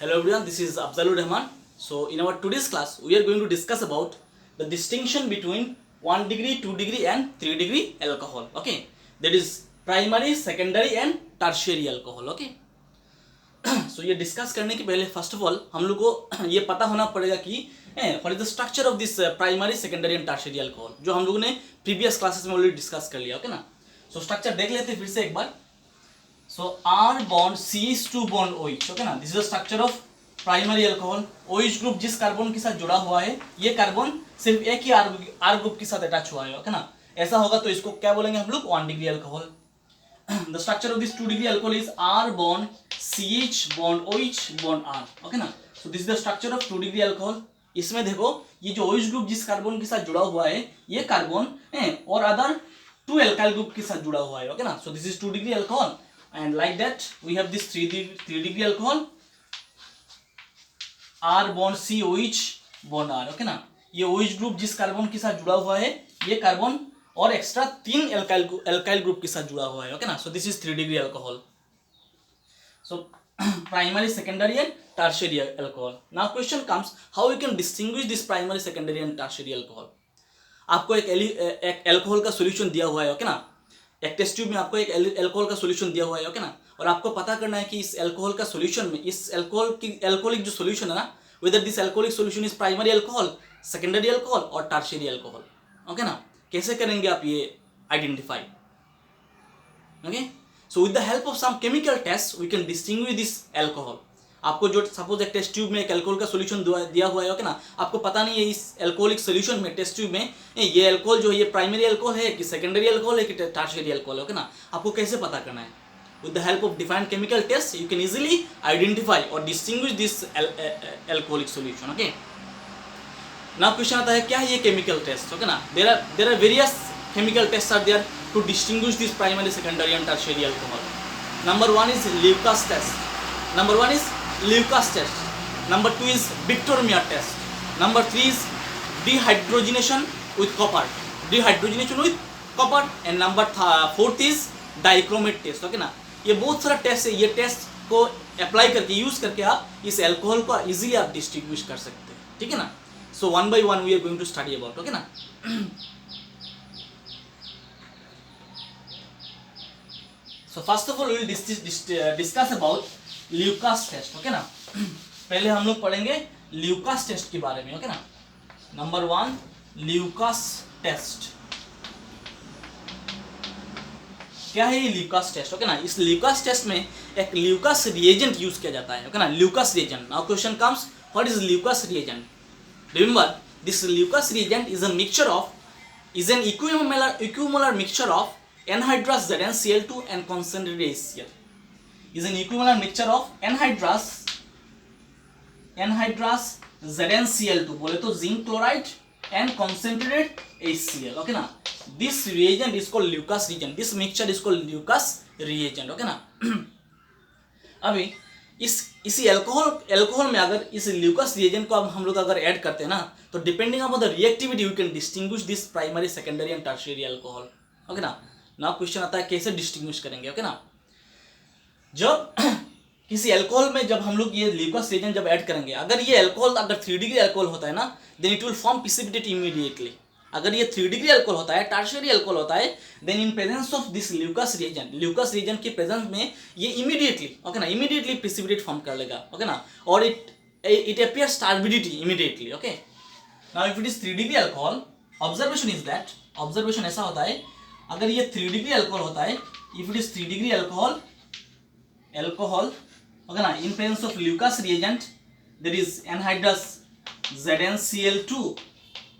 Hello everyone, this is Afzalur Rahman. So in our today's class, we are going to discuss about the distinction between 1 degree, 2 degree and 3 degree alcohol. Okay, that is primary, secondary and tertiary alcohol. Okay, so ये discuss करने के पहले first of all हम लोग को ये पता होना पड़ेगा कि what is the structure of this primary, secondary and tertiary alcohol, जो हम लोगों ने प्रीवियस क्लासेस में ऑलरेडी डिस्कस कर लिया. ओके ना, सो स्ट्रक्चर देख लेते हैं फिर से एक बार. So R bond CH2 bond OH. Okay ना, this is the structure of primary alcohol. OH group जिस कार्बन के साथ जुड़ा हुआ है, ये कार्बन सिर्फ एक ही R ग्रुप के साथ अटैच हुआ है. ओके ना, ऐसा होगा तो इसको क्या बोलेंगे हम लोग? 1 degree alcohol. The structure of this 2 degree alcohol is R bond CH bond OH bond R. Okay ना, so this is the structure of 2 degree alcohol. इसमें देखो ये जो OH ग्रुप जिस कार्बन के साथ जुड़ा हुआ है, ये कार्बन और अदर 2 एल्काइल ग्रुप के साथ जुड़ा हुआ है. ओके ना, so this is 2 degree alcohol and like that we have this 3 degree alcohol, R bond C OH bond R. Okay ना, ये OH ग्रुप जिस कार्बन के साथ जुड़ा हुआ है, ये कार्बन और एक्स्ट्रा 3 एल्काइल ग्रुप के साथ जुड़ा हुआ है. ओके ना, so this is 3 degree alcohol. So primary, secondary and tertiary alcohol. Now question comes, how you can distinguish this primary, secondary and tertiary alcohol. आपको एक एल्कोहल का सॉल्यूशन दिया हुआ है. ओके ना, एक टेस्ट ट्यूब में आपको एक एल्कोहल का सॉल्यूशन दिया हुआ है. ओके ना, और आपको पता करना है कि इस एल्कोहल का सॉल्यूशन में, इस एल्कोहलिक जो सॉल्यूशन है ना, whether this alcoholic solution is primary alcohol, secondary alcohol और टर्शियरी अल्कोहल. ओके ना, कैसे करेंगे आप ये identify? Okay, so with the help of some chemical test we can distinguish this alcohol. आपको जो सपोज एक टेस्ट ट्यूब में एक एल्कोहल का सॉल्यूशन दिया हुआ है. ओके ना, आपको पता नहीं है इस एल्कोहलिक सॉल्यूशन में, टेस्ट ट्यूब में, ये एल्कोहल जो है ये प्राइमरी अल्कोहल है कि सेकेंडरी अल्कोहल है कि टर्शियरी अल्कोहल है. ओके ना, आपको कैसे पता करना है? With the help of defined chemical test you can easily identify और distinguish this alcoholic solution. Okay, now question आता है क्या है ये केमिकल टेस्ट. ओके ना, there are various chemical test are there to distinguish this primary, secondary and tertiary alcohol. Number 1 is Lucas test. Number 1 is Lucas test. Number 2 is Victor Meyer test. Number 3 is dehydrogenation with copper. Dehydrogenation with copper. And number 4th is dichromate test. Okay ना, ये बहुत सारा test है. ये test को apply करके, use करके आप इस एल्कोहल को इजीली आप डिस्टिंग्विश कर सकते हैं. ठीक है ना. So one by one we are going to study about. Okay ना. So first of all we will discuss about Lucas test. Okay ना. पहले हम लोग पढ़ेंगे Lucas test के बारे में. ओके ना. Number 1 Lucas test. क्या है ये Lucas test? ओके ना, इस Lucas test में एक Lucas reagent यूज किया जाता है. ओके ना, Lucas reagent. Now question comes, what is Lucas reagent? Remember, this Lucas reagent is an equimolar mixture of anhydrous ZnCl2 and concentrated HCl. Is an equimolar mixture of anhydrous ZnCl2, बोले तो zinc chloride and concentrated HCl. Okay ना, this reagent is called Lucas reagent. This mixture is called Lucas reagent. Okay ना. अभी इसी alcohol में अगर इस Lucas reagent को अब हम लोग अगर ऐड करते हैं ना, तो depending upon the reactivity you can distinguish this primary, secondary and tertiary alcohol. Okay ना. नाउ क्वेश्चन आता है कैसे डिस्टिंग्विश करेंगे. ओके ना, जब किसी एल्कोहल में जब हम लोग ये ल्यूकास रिएजेंट जब ऐड करेंगे, अगर ये एल्कोहल अगर 3 डिग्री अल्कोहल होता है ना, then it will form precipitate immediately. अगर ये 3 डिग्री अल्कोहल होता है, टर्शियरी अल्कोहल होता है, then in presence of this Lucas reagent के प्रेजेंस में ये इमीडिएटली, ओके ना, इमीडिएटली प्रेसिपिटेट फॉर्म कर लेगा. ओके ना, और it appears turbidity immediately. Okay, now if it is 3 degree alcohol, observation is that, observation ऐसा होता है, अगर ये 3 डिग्री अल्कोहल होता है, if it is 3 degree alcohol, okay ना, in presence of Lucas reagent there is anhydrous ZnCl2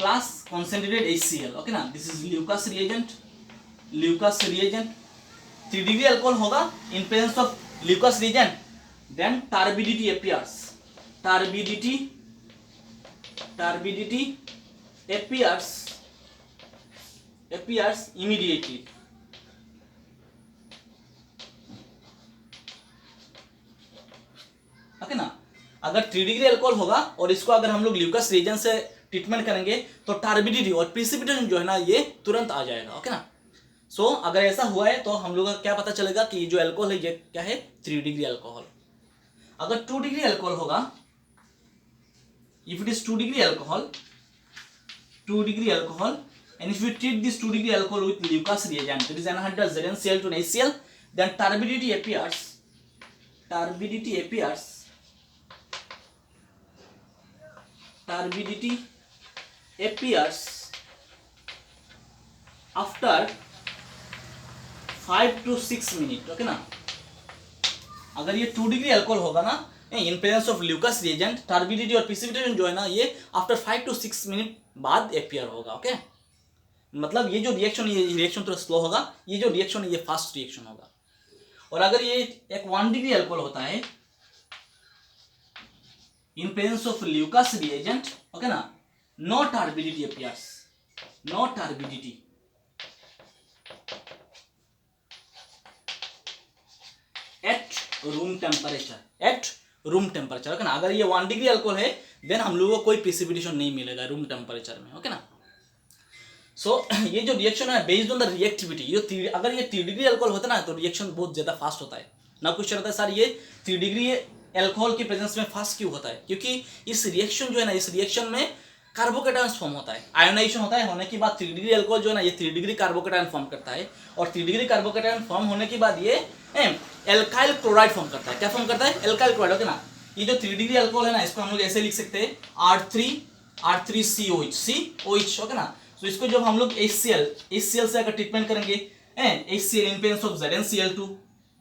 plus concentrated HCl. Okay ना, this is Lucas reagent. 3 degree alcohol होगा, in presence of Lucas reagent, then turbidity appears. Turbidity appears immediately. Okay ना, अगर 3 degree alcohol होगा और इसको अगर हम लोग ल्यूकास रिएजेंट से ट्रीटमेंट करेंगे तो टर्बिडिटी और प्रेसिपिटेशन जो है ना, ये तुरंत आ जाएगा. ओके ना. सो अगर ऐसा हुआ है तो हम लोग का क्या पता चलेगा कि जो अल्कोहल है ये क्या है? 3 डिग्री अल्कोहल. अगर 2 डिग्री अल्कोहल होगा, if it is 2 degree alcohol, 2 degree alcohol, and if we treat this 2 degree alcohol with Lucas reagent, that is anhydrous ZnCl to NaCl, then turbidity appears after 5 to 6 minutes, okay ना। अगर ये 2 degree alcohol होगा ना, in presence of Lucas reagent, turbidity और precipitation जो है ना, ये आफ्टर 5 to 6 मिनट बाद एपियर होगा, ओके। मतलब ये जो रिएक्शन, ये रिएक्शन थोड़ा स्लो होगा, ये जो रिएक्शन है ये फास्ट रिएक्शन होगा। और अगर ये एक 1 डिग्री अल्कोहल होता है in presence of Lucas reagent, okay ना, no turbidity appears, no turbidity. At room temperature, okay ना। अगर ये 1 डिग्री अल्कोहल है देन हम लोगों को कोई प्रेसिपिटेशन नहीं मिलेगा रूम टेम्परेचर में, ओके ना। सो ये जो रिएक्शन है बेस्ड ऑन द रिएक्टिविटी, अगर ये 3 डिग्री अल्कोहल होता है ना तो रिएक्शन बहुत ज्यादा फास्ट होता है ना। क्वेश्चन होता है सर ये 3 डिग्री अल्कोहल की प्रेजेंस में फास्ट क्यों होता है? क्योंकि इस रिएक्शन जो है ना, इस रिएक्शन में कार्बोकेटायन फॉर्म होता है, आयोनाइजेशन होता है। होने के बाद 3 डिग्री अल्कोहल जो है ना, ये 3 डिग्री कार्बोकेटायन फॉर्म करता है, और 3 डिग्री कार्बोकेटायन फॉर्म होने के बाद ये एल्काइल क्लोराइड फॉर्म करता है। क्या फॉर्म करता है? एल्काइल क्लोराइड, ओके ना। ये जो 3 डिग्री अल्कोहल है ना, इसको हम लोग ऐसे लिख सकते हैं R3COH, ओके ना। तो इसको जब हम लोग HCl से अगर ट्रीटमेंट करेंगे, HCl in presence of ZnCl2,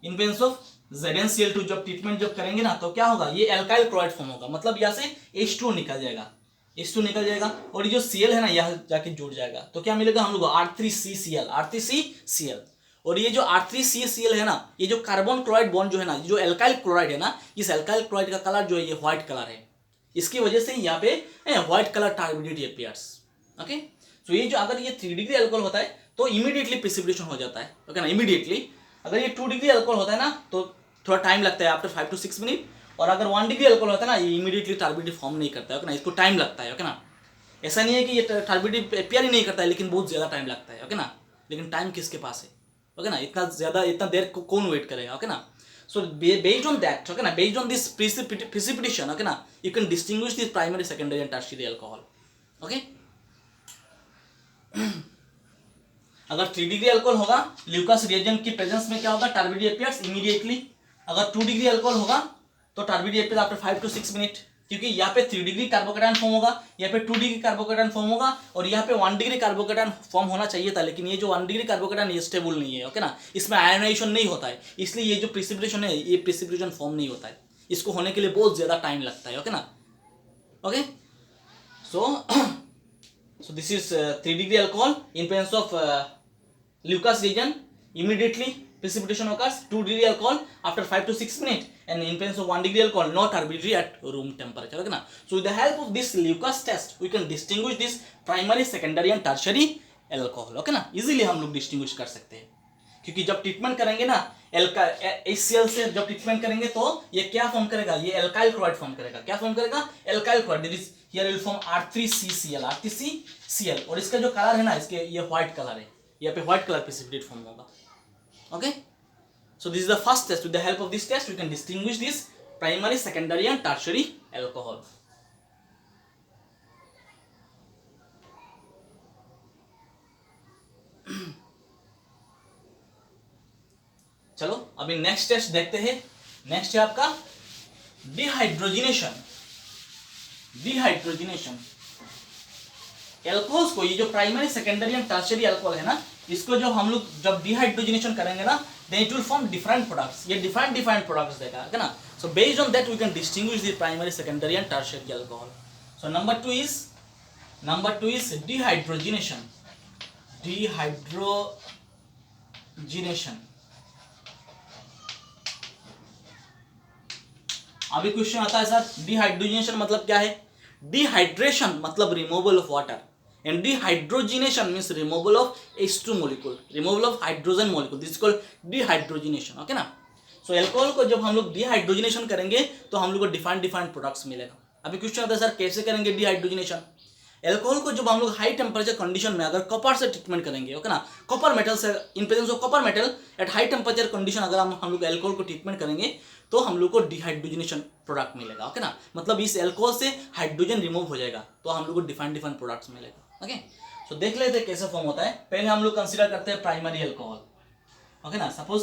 in presence of ZnCl2 जब ट्रीटमेंट जब करेंगे ना, तो क्या होगा? ये एल्काइल क्लोराइड फॉर्म होगा। मतलब यहाँ से H2 निकल जाएगा, H2 निकल जाएगा, और ये जो Cl है ना यहाँ जाके जुड़ जाएगा। तो क्या मिलेगा हम लोग? R3CCl। और ये जो R3CCl है ना, ये जो कार्बन क्लोराइड बॉन्ड जो है ना, जो एल्काइल क्लोराइड है ना, इस एल्काइल क्लोराइड का कलर जो है ये व्हाइट कलर है। इसकी वजह से यहाँ पे white colour turbidity appears, okay. तो ये जो अगर ये 3 डिग्री अल्कोहल होता है तो इमीडिएटली प्रेसिपिटेशन हो जाता है, ओके ना, इमीडिएटली। अगर ये 2 डिग्री अल्कोहल होता है ना तो थोड़ा टाइम लगता है, आफ्टर 5 to 6 मिनट। और अगर 1 डिग्री अल्कोहल होता है ना, ये इमीडिएटली टर्बिडिटी फॉर्म नहीं करता है, ओके ना, इसको टाइम लगता है, ओके ना। ऐसा नहीं है कि ये टर्बिडिटी अपीयर ही नहीं करता है, लेकिन बहुत ज्यादा टाइम लगता है, ओके ना। लेकिन टाइम किसके पास है, ओके ना? इतना देर कौन वेट करेगा, ओके ना। So based on that, okay ना, based on this precipitation, okay ना, you can distinguish this primary, secondary and tertiary alcohol, okay। अगर 3 डिग्री अल्कोहल होगा, ल्यूकस रिएजेंट की प्रेजेंस में क्या होगा? Turbidity appears immediately. अगर 2 डिग्री अल्कोहल होगा तो turbidity appears after 5 to 6 minute, क्योंकि यहाँ पे 3 डिग्री कार्बोकेटायन फॉर्म होगा, यहाँ पे 2 डिग्री कार्बोकेटायन फॉर्म होगा, और यहाँ पे 1 डिग्री कार्बोकेटायन फॉर्म होना चाहिए था। लेकिन ये जो 1 डिग्री कार्बोकेटायन ये स्टेबल नहीं है, ओके ना, इसमें आयोनाइजेशन नहीं होता है, इसलिए ये जो प्रेसिपिटेशन है ये प्रेसिपिटेशन फॉर्म नहीं होता है। इसको होने के लिए बहुत ज्यादा टाइम लगता है, ओके ना, okay. So this is 3 degree alcohol in presence of Lucas reagent, immediately precipitation occurs. 2 degree alcohol after 5 to 6 minutes, and in presence of 1 degree alcohol no turbidity at room temperature, okay na. So with the help of this Lucas test we can distinguish this primary, secondary and tertiary alcohol, okay na. easily हम लोग distinguish कर सकते हैं, क्योंकि जब treatment करेंगे ना HCl से जब ट्रीटमेंट करेंगे तो ये क्या फॉर्म करेगा? ये एल्काइल क्लोराइड फॉर्म करेगा। क्या फॉर्म करेगा? Alkyl chloride. That is here will form R3CCl, और इसका जो कलर है ना, इसके ये व्हाइट कलर है, यहाँ पे व्हाइट कलर प्रेसिपिटेट फॉर्म होगा, okay. So this is the first test. With the help of this test we can distinguish this primary, secondary and tertiary alcohol. चलो अभी नेक्स्ट टेस्ट देखते हैं। नेक्स्ट है आपका डिहाइड्रोजिनेशन। एल्कोहल्स को, ये जो primary, secondary and tertiary alcohol है ना, इसको जब हम लोग जब डिहाइड्रोजिनेशन करेंगे ना, then it will form different products. ये डिफरेंट प्रोडक्ट्स देगा, है ना। So based on that we can distinguish the primary, secondary and tertiary alcohol. So number two is dehydrogenation. अभी क्वेश्चन आता है सर डिहाइड्रोजिनेशन मतलब क्या है? डिहाइड्रेशन मतलब removal of water, and dehydrogenation means removal of H2 molecule, removal of hydrogen molecule, this is called dehydrogenation, okay ना। So alcohol को जब हम लोग डिहाइड्रोजिनेशन करेंगे तो हम लोग को डिफरेंट प्रोडक्ट्स मिलेगा। अभी क्वेश्चन आता है सर कैसे करेंगे डिहाइड्रोजिनेशन? एल्कोहल को जब हम लोग हाई टेम्परेचर कंडीशन में अगर कॉपर से ट्रीटमेंट करेंगे, ओके ना, कॉपर मेटल से, इन presence of copper metal at high temperature condition अगर हम लोग एल्कोहल को ट्रीटमेंट करेंगे तो हम लोग को डिहाइड्रोजनेशन प्रोडक्ट मिलेगा, ओके ना, मतलब इस एल्कोहल से हाइड्रोजन रिमूव हो जाएगा तो हम लोग को डिफरेंट प्रोडक्ट्स मिलेगा, ओके। सो देख लेते हैं कैसे फॉर्म होता है। पहले हम लोग कंसिडर करते हैं प्राइमरी एल्कोहल, ओके ना, suppose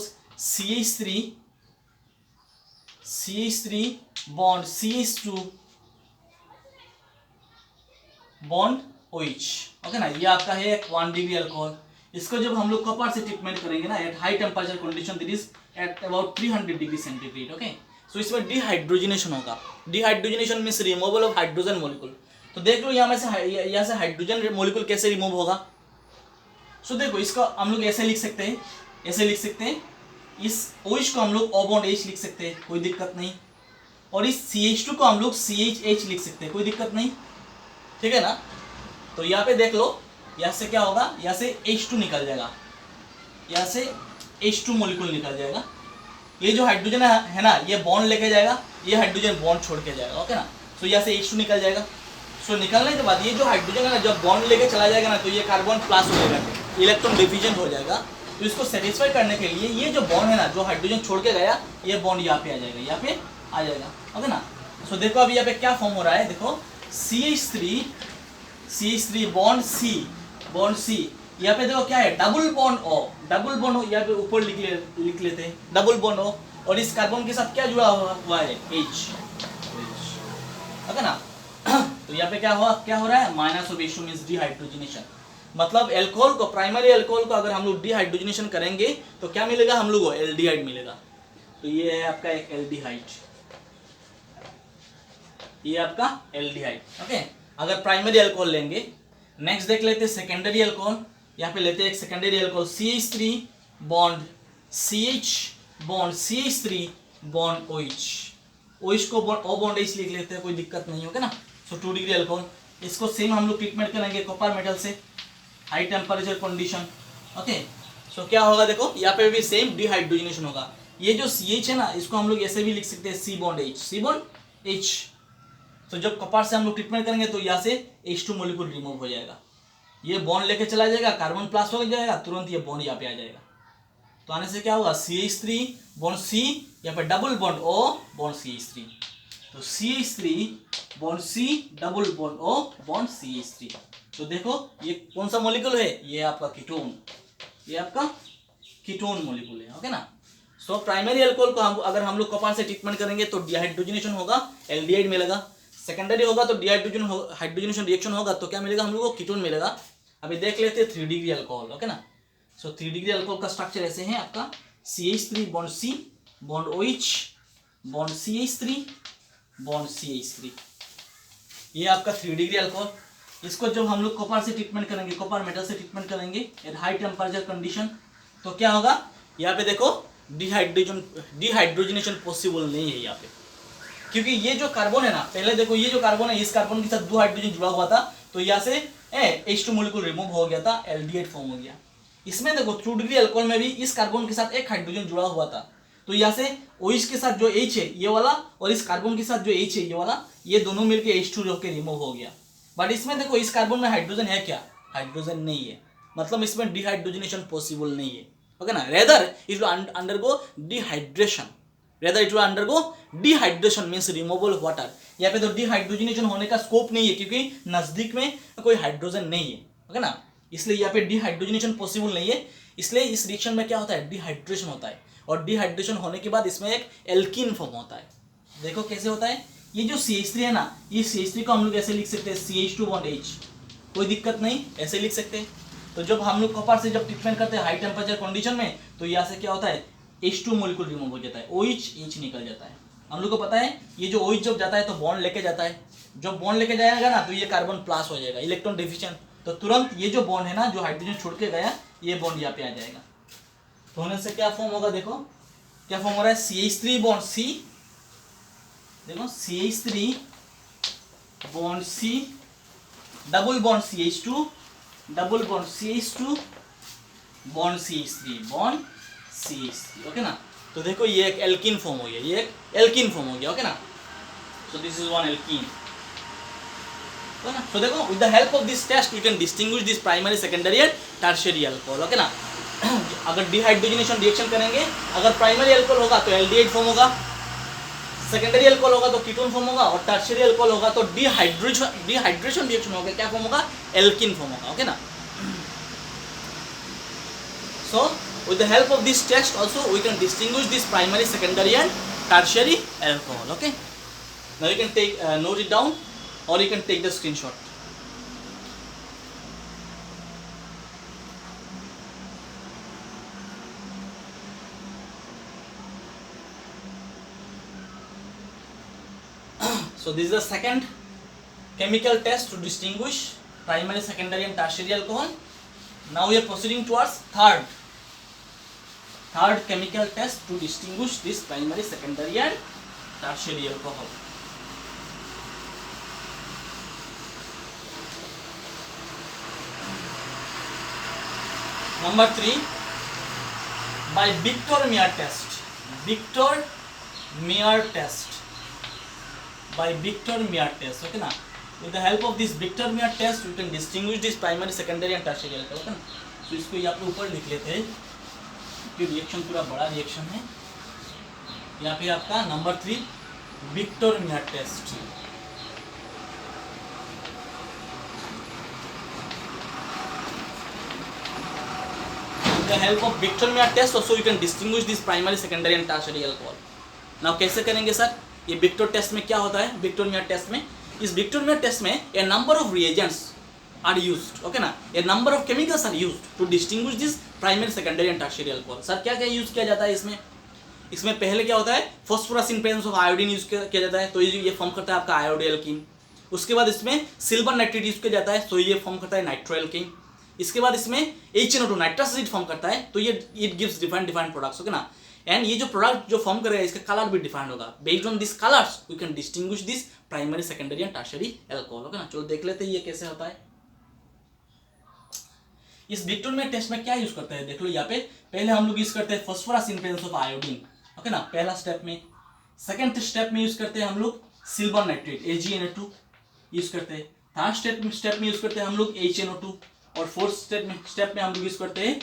CH3 bond CH2 bond OH, okay ना, ये आपका है 1 डिग्री अल्कोहल। इसको जब हम लोग कॉपर से ट्रीटमेंट करेंगे ना at high temperature condition, that is at about 300 degree centigrade, okay. So इसमें डिहाइड्रोजनेशन होगा। Dehydrogenation means removal of hydrogen molecule. तो देख लो यहाँ से हाइड्रोजन मॉलिक्यूल कैसे रिमूव होगा। सो देखो इसका हम लोग ऐसे लिख सकते हैं, इस OH को हम लोग O बॉन्ड H लिख सकते हैं, कोई दिक्कत नहीं। और इस CH2 को हम लोग CHH लिख सकते हैं, कोई दिक्कत नहीं, ठीक है ना। तो यहाँ पे देख लो, यहाँ से क्या होगा, यहाँ से H2 निकल जाएगा, यहाँ से H2 मॉलिक्यूल निकल जाएगा। ये जो हाइड्रोजन है ना, ये बॉन्ड लेके जाएगा, ये हाइड्रोजन बॉन्ड छोड़ के जाएगा, ओके ना। सो यहाँ से H2 निकल जाएगा। सो निकलने के बाद ये जो हाइड्रोजन है ना, जब बॉन्ड लेके चला जाएगा ना, तो ये कार्बन प्लस हो जाएगा, इलेक्ट्रॉन डिफिजेंट हो जाएगा। तो इसको सेटिस्फाई करने के लिए ये जो बॉन्ड है ना, जो हाइड्रोजन छोड़ के गया, ये बॉन्ड यहाँ पे आ जाएगा, यहाँ पे आ जाएगा, ओके ना। सो देखो अभी यहाँ पे क्या फॉर्म हो रहा है, देखो CH3 बॉन्ड C, यहाँ पे देखो क्या है, डबल बॉन्ड O यहाँ पे ऊपर लिख लेते हैं, डबल बॉन्ड O, और इस कार्बन के साथ क्या जुड़ा हुआ है, H, ओके ना। तो यहाँ पे क्या हो रहा है, minus of H2 means dehydrogenation. मतलब एल्कोहल को, प्राइमरी एल्कोहल को अगर हम लोग डिहाइड्रोजनेशन करेंगे तो क्या मिलेगा हम लोग को, एल्डिहाइड मिलेगा। तो ये है आपका एक एल्डिहाइड, ये आपका एल्डिहाइड, ओके। अगर प्राइमरी अल्कोहल लेंगे, नेक्स्ट देख लेते हैं सेकेंडरी अल्कोहल। यहाँ पे लेते हैं एक secondary alcohol CH3 bond CH3 bond OH को O बॉन्ड H लिख लेते हैं, कोई दिक्कत नहीं होगा ना। सो 2 डिग्री अल्कोहल, इसको सेम हम लोग ट्रीटमेंट करेंगे कॉपर मेटल से हाई टेम्परेचर कंडीशन, ओके। सो क्या होगा, देखो यहाँ पे भी सेम डिहाइड्रोजनेशन होगा। ये जो CH है ना, इसको हम लोग ऐसे भी लिख सकते हैं C बॉन्ड H। तो जब कॉपर से हम लोग ट्रीटमेंट करेंगे तो यहाँ से H2 मॉलिक्यूल रिमूव हो जाएगा, ये बॉन्ड लेके चला जाएगा, कार्बन प्लस हो जाएगा, तुरंत ये बॉन्ड यहाँ पे आ जाएगा। तो आने से क्या होगा, CH3 बॉन्ड C, यहाँ पे double bond O bond CH3, तो CH3 bond C double bond O bond CH3। तो देखो ये कौन सा मॉलिक्यूल है, ये आपका कीटोन, ये आपका कीटोन मॉलिक्यूल है, ओके ना। सो प्राइमरी अल्कोहल को अगर हम लोग कॉपर से ट्रीटमेंट करेंगे तो डिहाइड्रोजनेशन होगा, एल्डिहाइड मिलेगा। सेकेंडरी होगा तो हाइड्रोजनेशन रिएक्शन होगा, तो क्या मिलेगा हम लोग को, कीटोन मिलेगा। अभी देख लेते हैं 3 डिग्री अल्कोहल, ओके ना। सो 3 डिग्री अल्कोहल का स्ट्रक्चर ऐसे है आपका, CH3 bond C bond OH bond CH3 bond CH3, ये आपका 3 डिग्री अल्कोहल। इसको जब हम लोग कॉपर से ट्रीटमेंट करेंगे, कॉपर मेटल से ट्रीटमेंट करेंगे एट हाई टेम्परेचर कंडीशन, तो क्या होगा, यहाँ पे देखो डिहाइड्रोजनेशन पॉसिबल नहीं है यहाँ पे, क्योंकि ये जो कार्बन है ना, पहले देखो ये जो कार्बन है, इस कार्बन के साथ 2 हाइड्रोजन जुड़ा हुआ था, तो यहाँ से H2 मॉलिक्यूल रिमूव हो गया था, एल्डिहाइड फॉर्म हो गया। इसमें देखो 2 डिग्री अल्कोहल में भी इस कार्बन के साथ एक हाइड्रोजन जुड़ा हुआ था, तो यहाँ से OH के साथ जो H है ये वाला, और इस कार्बन के साथ जो H है ये वाला, ये दोनों मिलकर H2 होकर रिमूव हो गया। बट इसमें देखो इस कार्बन में हाइड्रोजन है क्या, हाइड्रोजन नहीं है, मतलब इसमें डिहाइड्रोजनेशन पॉसिबल नहीं है, ओके ना। Rather it will undergo dehydration, means removal of water. यहाँ पे तो डिहाइड्रोजनेशन होने का स्कोप नहीं है, क्योंकि नजदीक में कोई हाइड्रोजन नहीं है, ओके ना, इसलिए यहाँ पे डिहाइड्रोजनेशन पॉसिबल नहीं है। इसलिए इस रिएक्शन में क्या होता है, डिहाइड्रेशन होता है, और डिहाइड्रेशन होने के बाद इसमें एक एल्कीन फॉर्म होता है। देखो कैसे होता है, ये जो CH3 है ना, ये CH3 को हम लोग ऐसे लिख सकते हैं, CH2 बॉन्ड H, कोई दिक्कत नहीं, ऐसे लिख सकते हैं। तो जब हम लोग कॉपर से जब ट्रीटमेंट करते हैं हाई टेम्परेचर कंडीशन में, तो यहाँ से क्या होता है, H2 मॉलिक्यूल रिमूव हो जाता है, OH H निकल जाता है। हम लोग को पता है ये जो OH जब जाता है तो बॉन्ड लेके जाता है, जब बॉन्ड लेके जाएगा ना तो ये कार्बन प्लस हो जाएगा, इलेक्ट्रॉन डिफिशिएंट, तो तुरंत ये जो बॉन्ड है ना, जो हाइड्रोजन छोड़ के गया, ये बॉन्ड यहाँ पे आ जाएगा। तो होने से क्या फॉर्म होगा, देखो क्या फॉर्म हो रहा है, CH3 बॉन्ड C, देखो CH3 bond C double bond CH2 double bond CH2 bond CH3 bond CH3, okay ना। तो देखो ये एक एल्कीन फॉर्म हो गया, ये एक एल्कीन फॉर्म हो गया, ओके ना। So this is one alkene, है ना। तो देखो with the help of this test you can distinguish this primary secondary and tertiary alcohol, okay ना। अगर डिहाइड्रोजनेशन रिएक्शन करेंगे, अगर प्राइमरी अल्कोहल होगा तो एल्डिहाइड फॉर्म होगा, सेकेंडरी अल्कोहल होगा तो कीटोन फॉर्म होगा, और टर्शियरी अल्कोहल होगा तो डिहाइड्रेशन रिएक्शन होगा, क्या फॉर्म होगा, एल्किन फॉर्म होगा, ओके ना। So with the help of this test also we can distinguish this primary, secondary and tertiary alcohol, okay. Now you can take note it down or you can take the screenshot. So this is the second chemical test to distinguish primary, secondary and tertiary alcohol. Now we are proceeding towards third chemical test to distinguish this primary, secondary and tertiary alcohol. Number 3, by Victor-Meyer test. Victor-Meyer test. By Victor-Meyer test, okay ना. With the help of this Victor-Meyer test, you can distinguish this primary, secondary and tertiary alcohol, okay ना. तो इसको यहाँ पे ऊपर लिख लेते हैं, कि रिएक्शन पूरा बड़ा रिएक्शन है। यहाँ पे आपका number 3 Victor-Meyer test। With the help of Victor-Meyer test also you can distinguish this primary, secondary and tertiary alcohol. Now कैसे करेंगे सर? ये विक्टर टेस्ट में क्या होता है? विक्टर-मेयर टेस्ट में, इस विक्टर-मेयर टेस्ट में a number of reagents are used, okay ना, a number of chemicals are used to distinguish this primary, secondary and tertiary alcohol. Sir क्या क्या यूज किया जाता है इसमें? इसमें पहले क्या होता है, phosphorus in presence of iodine use किया जाता है, तो ये फॉर्म करता है आपका आयोडोएल्कीन। उसके बाद इसमें सिल्वर नाइट्रेट यूज किया जाता है, तो ये फॉर्म करता है नाइट्रोएल्कीन। इसके बाद इसमें HNO2 नाइट्रस एसिड फॉर्म करता है, तो ये it gives different products, okay ना। एंड ये जो प्रोडक्ट जो फॉर्म करेगा इसका कलर भी डिफाइंड होगा। Based on this colours we can distinguish this primary, secondary and tertiary alcohol, okay ना। चलो देख लेते हैं ये कैसे होता है। इस विक्टर-मेयर टेस्ट में क्या यूज करते हैं, देख लो यहाँ पे। पहले हम लोग यूज करते हैं phosphorus in presence of iodine, okay ना, पहला स्टेप में। सेकंड स्टेप में यूज करते हैं हम लोग सिल्वर नाइट्रेट AgNO2 यूज करते हैं। थर्ड स्टेप में यूज करते हैं हम लोग HNO2, और फोर्थ स्टेप में हम लोग यूज करते हैं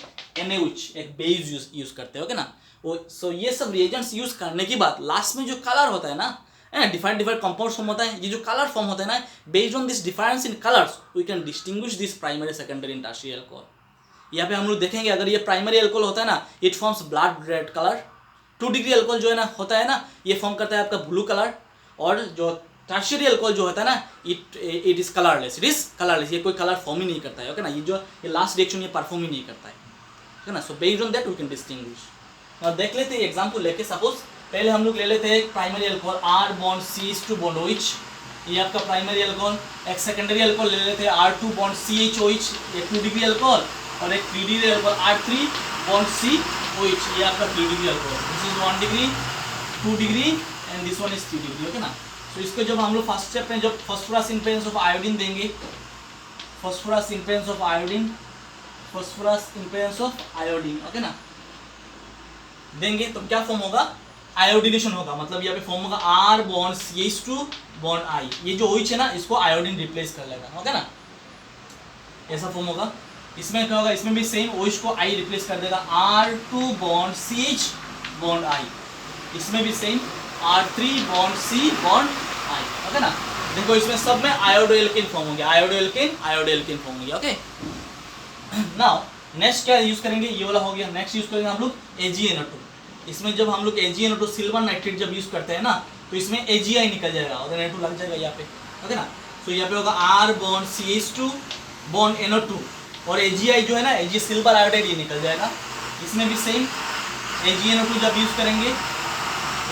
NaOH, एक बेस यूज करते हैं, ओके ना। सो ये सब रिएजेंट्स यूज करने के बाद लास्ट में जो कलर होता है ना, डिफरेंट कंपाउंड फॉर्म होता है, ये जो कलर फॉर्म होता है ना, based on this difference in colours we can distinguish this primary, secondary and tertiary alcohol. यहाँ पे हम लोग देखेंगे अगर ये प्राइमरी अल्कोहल होता है ना, it forms blood red colour. 2 degree alcohol जो है ना होता है ना, ये फॉर्म करता है आपका ब्लू कलर। और जो टर्शियरी अल्कोहल जो होता है ना, इट इज कलरलेस, ये कोई कलर फॉर्म ही नहीं करता है, ओके ना। ये लास्ट रिएक्शन ये परफॉर्म ही नहीं करता है, ओके ना। So based on that we can distinguish. और देख लेते हैं एग्जाम्पल लेके। सपोज पहले हम लोग ले लेते हैं प्राइमरी अल्कोहल R-CH2-OH, ये आपका प्राइमरी अल्कोहल। एक सेकेंडरी अल्कोहल ले लेते हैं R2-CHOH, ये 2 डिग्री अल्कोहल। और एक 3 डिग्री अल्कोहल R3-COH, ये आपका 3 degree alcohol. This is 1 degree, 2 degree and this one is 3 degree, okay ना। तो इसको जब हम लोग फर्स्ट स्टेप में जब phosphorus in presence of iodine देंगे, phosphorus in presence of iodine, okay ना, देंगे तो क्या फॉर्म होगा, आयोडीनेशन होगा। मतलब यहाँ पे फॉर्म होगा R-CH2-I, ये जो OH है ना इसको आयोडीन रिप्लेस कर लेगा, ओके ना, ऐसा फॉर्म होगा। इसमें क्या होगा, इसमें भी सेम OH को I रिप्लेस कर देगा, R2-CH-I, इसमें भी सेम R3-C-I, ओके ना। देखो इसमें सब में आयोडोएल्कीन फॉर्म हो गया, आयोडोएल्कीन फॉर्म हो गया, ओके। नाउ नेक्स्ट क्या यूज करेंगे, ये वाला हो गया। नेक्स्ट यूज करेंगे हम लोग AgNO2। इसमें जब हम लोग AgNO2 सिल्वर नाइट्रेट जब यूज करते हैं ना, तो इसमें AgI निकल जाएगा और NO2 लग जाएगा यहाँ पे, ओके ना। तो यहाँ पे होगा R-CH2-NO2 और AgI जो है ना, Ag सिल्वर आयोडाइड, ये निकल जाएगा। इसमें भी सेम AgNO2 जब यूज करेंगे,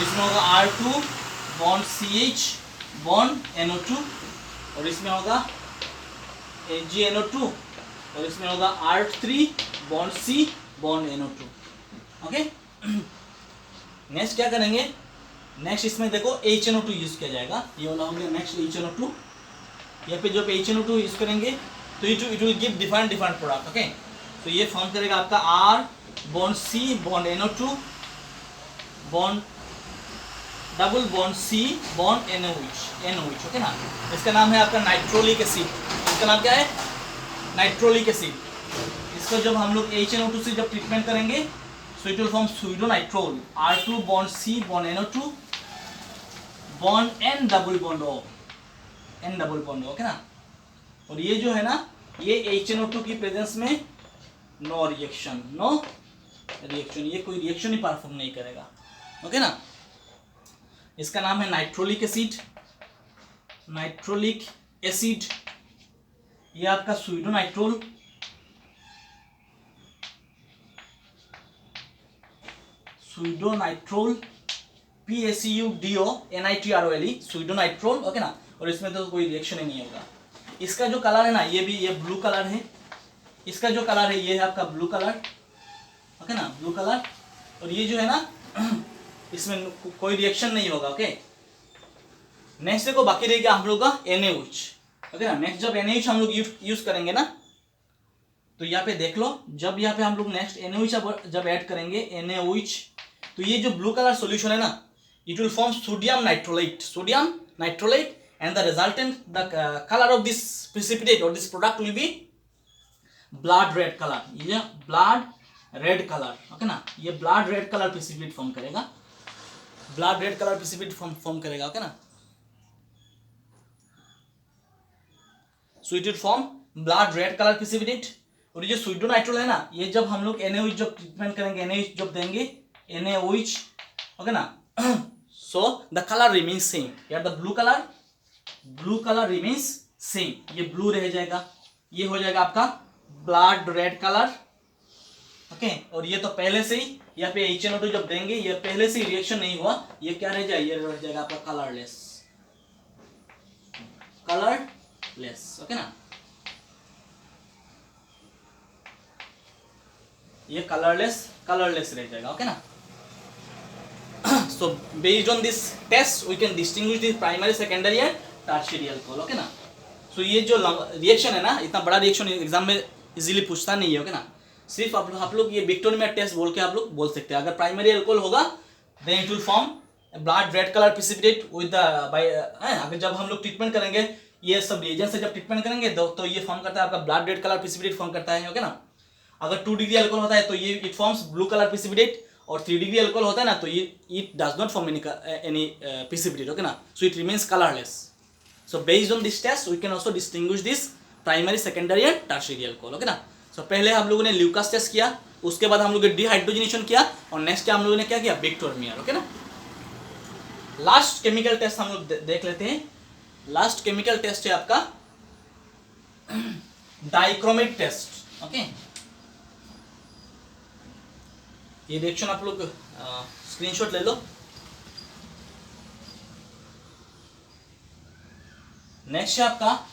इसमें होगा R2-CH-NO2 और इसमें होगा AgNO2 और इसमें होगा R3-C-NO2, ओके। नेक्स्ट क्या करेंगे, नेक्स्ट इसमें देखो HNO2 यूज किया जाएगा, ये वाला हो गया। नेक्स्ट HNO2, यहाँ पे जब HNO2 यूज करेंगे तो it will give different product, okay. तो ये फॉर्म करेगा आपका R-C-NO2 double bond C bond NOH, okay ना। इसका नाम है आपका नाइट्रोलिक एसिड। इसका नाम क्या है? Nitrolic acid. इसको जब हम लोग HNO2 से जब ट्रीटमेंट करेंगे so it will form pseudonitrole, R2 bond C bond NO2 bond N double bond O, N double bond, okay ना। और ये जो है ना, ये HNO2 की प्रेजेंस में नो रिएक्शन, ये कोई रिएक्शन ही परफॉर्म नहीं करेगा, ओके ना। इसका नाम है नाइट्रोलिक एसिड। ये आपका स्यूडोनाइट्रोल, PSUDO स्यूडोनाइट्रोल, ओके ना। और इसमें तो कोई रिएक्शन ही नहीं होगा। इसका जो कलर है ना, ये ब्लू कलर है। इसका जो कलर है ये है आपका ब्लू कलर, ओके ना, ब्लू कलर। और ये जो है ना इसमें कोई रिएक्शन नहीं होगा, ओके। नेक्स्ट देखो बाकी रहेगा हम लोग का NaOH, ओके ना। नेक्स्ट जब NaOH हम लोग यूज करेंगे ना, तो यहाँ पे देख लो, जब यहाँ पे हम लोग नेक्स्ट NaOH जब ऐड करेंगे NaOH, तो ये जो ब्लू कलर सॉल्यूशन है ना, it will form sodium nitrolate and the resultant color of this precipitate or this product will be blood red color। ये blood red color, ओके ना। ये blood red color precipitate form करेगा, okay ना। So it will form blood red color precipitate। और ये जो स्यूडोनाइट्रोल है ना, ये जब हम लोग NaOH जब ट्रीटमेंट करेंगे, NaOH जब देंगे, NaOH, ओके ना, so the color remains same। यार the blue colour remains same, ये ब्लू रह जाएगा, ये हो जाएगा आपका ब्लड रेड कलर, ओके। और ये तो पहले से ही यहाँ पे HNO2 जब देंगे, ये पहले से ही रिएक्शन नहीं हुआ, ये क्या रह जाएगा? ये रह जाएगा आपका कलरलेस, ओके ना। ये कलरलेस रह जाएगा, ओके ना। So based on this test we can distinguish the primary, secondary and tertiary alcohol, okay ना। So ये जो रिएक्शन है ना, इतना बड़ा रिएक्शन एग्जाम में इजीली पूछता नहीं है, ओके ना। सिर्फ आप लोग ये विक्टोरिया टेस्ट बोल के आप लोग बोल सकते हैं। अगर प्राइमरी अल्कोहल होगा then it will form blood red colour precipitate with the अगर जब हम लोग ट्रीटमेंट करेंगे, ये सब रिएजेंट से जब ट्रीटमेंट करेंगे तो ये फॉर्म करता है आपका blood red colour precipitate form करता है, ओके ना। अगर 2 डिग्री अल्कोहल होता है तो ये it forms blue colour precipitate, और 3 डिग्री अल्कोहल होता है ना तो ये it does not form any precipitate, okay ना। So it remains colourless. So based on this test we can also distinguish this primary, secondary and tertiary alcohol, okay ना। So पहले हम लोगों ने ल्यूकास टेस्ट किया, उसके बाद हम लोगों ने डिहाइड्रोजनेशन किया, और नेक्स्ट हम लोगों ने क्या किया? विक्टोरिया, ओके ना। लास्ट केमिकल टेस्ट हम लोग देख लेते हैं। लास्ट केमिकल टेस्ट है आपका डाइक्रोमेट टेस्ट, ओके। ये रिएक्शन आप लोग स्क्रीनशॉट ले लो। नेक्स्ट है आपका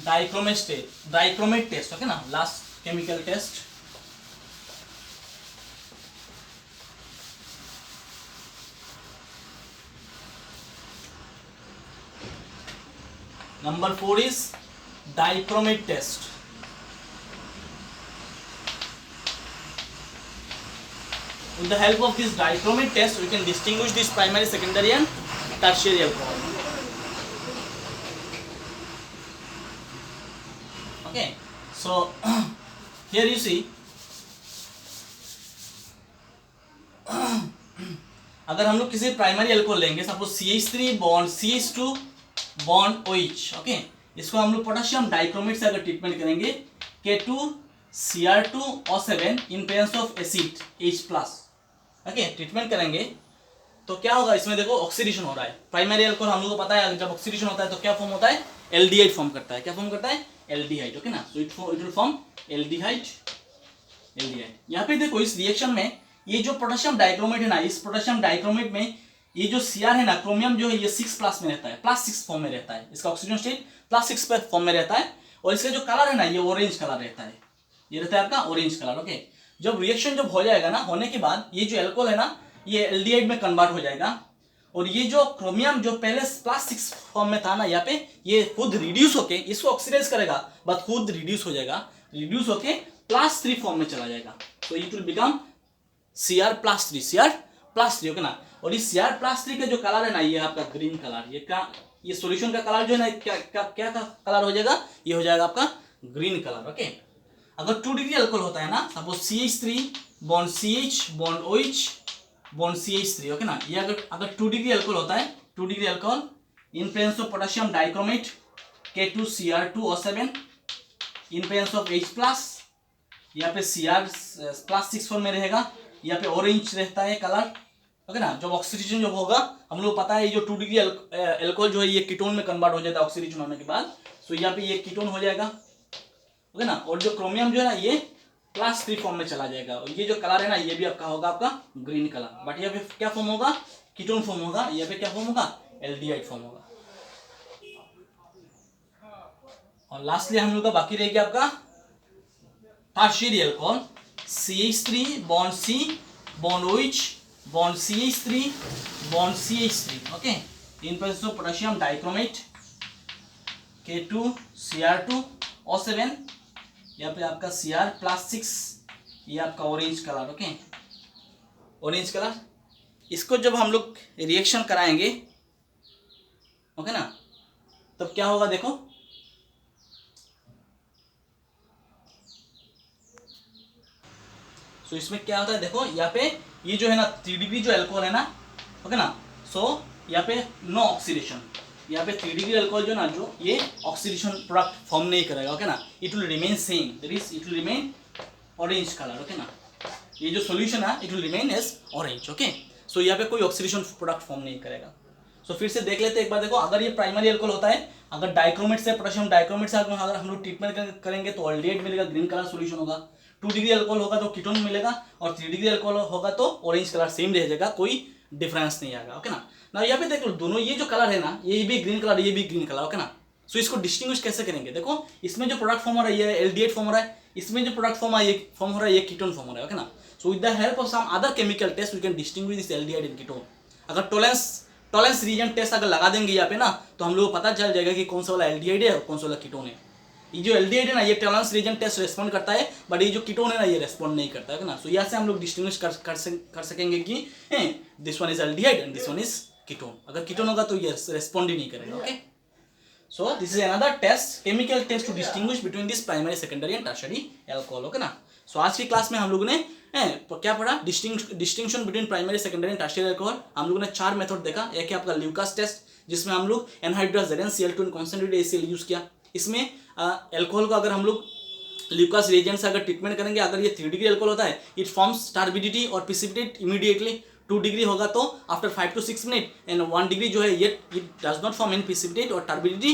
डाइक्रोमेट टेस्ट, ओके ना। Last chemical test. Number 4 is dichromate test. With the help of this dichromate test, we can distinguish this primary, secondary and tertiary alcohol. Okay, so here you see, अगर हम लोग किसी primary alcohol लेंगे, suppose CH3 bond CH2 bond OH, okay. इसको हम लोग potassium dichromate से अगर ट्रीटमेंट करेंगे, K2Cr2O7 in presence of acid H+, okay, treatment करेंगे तो क्या होगा? इसमें देखो ऑक्सीडेशन हो रहा है। प्राइमरी अल्कोहल हम लोग को पता है, जब ऑक्सीडेशन होता है तो क्या फॉर्म होता है? एल्डिहाइड फॉर्म करता है। क्या फॉर्म करता है? एल्डिहाइड, ओके ना। So it will form aldehyde. यहाँ पे देखो इस रिएक्शन में ये जो पोटेशियम डाइक्रोमेट है ना, इस पोटेशियम डाइक्रोमेट में ये जो Cr है ना, क्रोमियम जो है ये 6+ में रहता है, +6 फॉर्म में रहता है। इसका ऑक्सीजन स्टेट +6 फॉर्म में रहता है, और इसका जो कलर है ना, ये ऑरेंज कलर रहता है। ये रहता है आपका ऑरेंज कलर, ओके। जब रिएक्शन जब हो जाएगा ना, होने के बाद ये जो अल्कोहल है ना, ये एल्डिहाइड में कन्वर्ट हो जाएगा, और ये जो क्रोमियम जो पहले +6 फॉर्म में था ना, यहाँ पे ये खुद रिड्यूस होके इसको ऑक्सीडाइज करेगा, बट खुद रिड्यूस हो जाएगा, रिड्यूस होके +3 फॉर्म में चला जाएगा। तो it will become Cr+3, okay ना। और इस Cr+3 का जो कलर है ना, ये आपका ग्रीन कलर, ये सॉल्यूशन का कलर जो है ना, क्या का कलर हो जाएगा, ये हो जाएगा आपका ग्रीन कलर। ओके, अगर 2 डिग्री अल्कोहल होता है ना, suppose CH3 bond CH bond OH bond CH3, okay ना, ये अगर 2 डिग्री अल्कोहल होता है, 2 degree alcohol in presence of potassium dichromate K2Cr2O7 in presence of H+, यहाँ पे Cr+6 फॉर्म में रहेगा, यहाँ पे ऑरेंज रहता है कलर। ओके ना, जब ऑक्सीडेशन जब होगा, हम लोग पता है ये जो 2 डिग्री अल्कोहल जो है ये कीटोन में कन्वर्ट हो जाता है ऑक्सीडेशन होने के बाद, सो यहाँ पे ये कीटोन हो जाएगा। ओके ना, और जो क्रोमियम जो है ना ये +3 फॉर्म में चला जाएगा, और ये जो कलर है ना ये भी आपका होगा आपका ग्रीन कलर, बट यहाँ पे क्या फॉर्म होगा, कीटोन फॉर्म होगा, यहाँ पे क्या फॉर्म होगा, एल्डिहाइड फॉर्म होगा। और लास्टली हम लोग का बाकी रहेगा आपका tertiary alcohol, CH3 bond C bond OH bond CH3 bond CH3, okay, in presence of potassium dichromate K2Cr2O7, यहाँ पे आपका Cr+6, ये आपका orange colour. Okay, orange colour, इसको जब हम लोग रिएक्शन कराएंगे, ओके ना, तब क्या होगा देखो, सो इसमें क्या होता है देखो, यहाँ पे ये जो है ना 3 डिग्री जो अल्कोहल है ना, ओके ना, सो यहाँ पे नो ऑक्सीडेशन, यहाँ पे 3 डिग्री अल्कोहल जो ना, जो ये ऑक्सीडेशन प्रोडक्ट फॉर्म नहीं करेगा। ओके ना, it will remain same, that is it will remain orange colour. Okay ना, ये जो सॉल्यूशन है it will remain as orange. Okay, so यहाँ पे कोई ऑक्सीडेशन प्रोडक्ट फॉर्म नहीं करेगा। सो फिर से देख लेते हैं एक बार, देखो, अगर ये प्राइमरी अल्कोहल होता है, अगर डाइक्रोमेट से पोटेशियम डाइक्रोमेट से अगर हम लोग ट्रीटमेंट करेंगे तो एल्डिहाइड मिलेगा, ग्रीन कलर सॉल्यूशन होगा। 2 डिग्री अल्कोहल होगा तो कीटोन मिलेगा, और 3 डिग्री अल्कोहल होगा तो ऑरेंज कलर सेम रह जाएगा, कोई डिफरेंस नहीं आएगा। ओके ना, यहाँ पे देख लो, दोनों ये जो कलर है ना, ये भी ग्रीन कलर, ये भी ग्रीन कलर। ओके ना, सो इसको डिस्टिंग्विश कैसे करेंगे, देखो, इसमें जो प्रोडक्ट फॉर्म हो रहा है ये एल्डिहाइड फॉर्म हो रहा है, इसमें जो प्रोडक्ट फॉर्म हो रहा है ये कीटोन फॉर्म हो रहा है। ओके ना, so with the help of some other chemical test we can distinguish this aldehyde and ketone. अगर टॉलेंस रीजन टेस्ट अगर लगा देंगे यहाँ पे ना, तो हम लोग को पता चल जाएगा कि कौन सा वाला एल्डिहाइड है और कौन सा वाला कीटोन है। ये जो एल्डिहाइड है ना, ये टॉलेंस रीजन टेस्ट रेस्पॉन्ड करता है, बट ये जो कीटोन है ना, ये रेस्पॉन्ड नहीं करता है ना। सो यहाँ से हम लोग डिस्टिंग्विश कर सकेंगे कि this one is aldehyde and this one is ketone. अगर कीटोन होगा तो ये रेस्पॉन्ड ही नहीं करेगा। Okay, so this is another test, chemical test to distinguish between this primary, secondary and tertiary alcohol. Okay ना, सो आज की क्लास में हम लोगों ने क्या पढ़ा, distinction between primary, secondary and tertiary alcohol. हम लोगों ने 4 मेथड देखा। एक है आपका ल्यूकास टेस्ट, जिसमें हम लोग anhydrous ZnCl2 and concentrated HCl use किया। इसमें अल्कोहल को अगर हम लोग ल्यूकास रिएजेंट से अगर ट्रीटमेंट करेंगे, अगर ये 3 डिग्री अल्कोहल होता है, इट फॉर्म्स टर्बिडिटी और प्रिसिपिटेट इमीडिएटली। 2 डिग्री होगा तो after 5 to 6 minute, and 1 degree जो है ये it does not form in precipitate और turbidity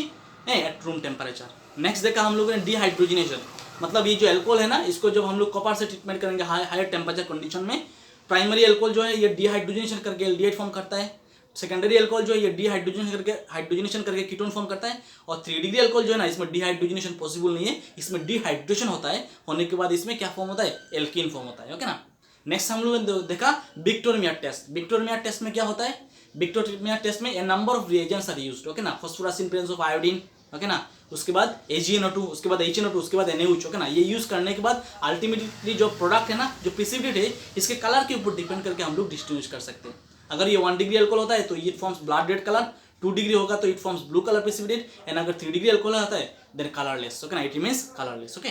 at room temperature. Next देखा हम लोगों ने डिहाइड्रोजनेशन, मतलब ये जो अल्कोहल है ना, इसको जब हम लोग कॉपर से ट्रीटमेंट करेंगे हायर टेम्परेचर कंडीशन में, प्राइमरी अल्कोहल जो है ये डिहाइड्रोजनेशन करके एल्डिहाइड फॉर्म करता है, सेकेंडरी अल्कोहल जो है ये हाइड्रोजनेशन करके कीटोन फॉर्म करता है, और 3 डिग्री अल्कोहल जो है ना, इसमें डिहाइड्रोजनेशन पॉसिबल नहीं है, इसमें डिहाइड्रेशन होता है, होने के बाद इसमें क्या फॉर्म होता है, एल्कीन फॉर्म होता है। ओके ना, नेक्स्ट हम लोगों ने देखा विक्टोरिया टेस्ट। विक्टोरिया टेस्ट में क्या होता है, विक्टोरिया टेस्ट में a number of reagents are used. Okay ना, phosphorus in presence of iodine, okay ना, उसके बाद AgNO2, उसके बाद HNO2, उसके बाद NaOH। ओके ना, ये यूज करने के बाद अल्टीमेटली जो प्रोडक्ट है ना, जो प्रिसिपिटेट है, इसके कलर के ऊपर डिपेंड करके हम लोग डिस्टिंग्विश कर सकते हैं। अगर ये 1 डिग्री अल्कोहल होता है तो it forms blood red colour, 2 degree होगा तो it forms blue colour precipitate, and अगर 3 डिग्री अल्कोहल होता है देन कलरलेस। ओके ना, it remains colourless. Okay,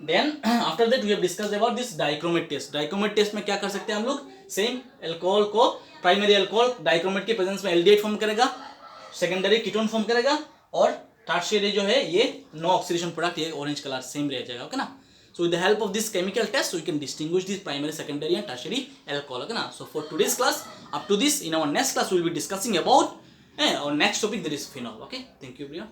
then after that we have discussed about this dichromate test. Dichromate test में क्या कर सकते हैं हम लोग, सेम अल्कोहल को, प्राइमरी अल्कोहल डाइक्रोमेट के प्रेजेंस में एल्डिहाइड फॉर्म करेगा, सेकेंडरी कीटोन फॉर्म करेगा, और टर्शियरी जो है ये नो ऑक्सीडेशन प्रोडक्ट, ये ऑरेंज कलर सेम रह जाएगा। ओके ना, so with the help of this chemical test we can distinguish this primary, secondary and tertiary alcohol. Okay na, so for today's class, up to this, in our next class we will be discussing about our next topic, that is phenol. Okay, thank you everyone.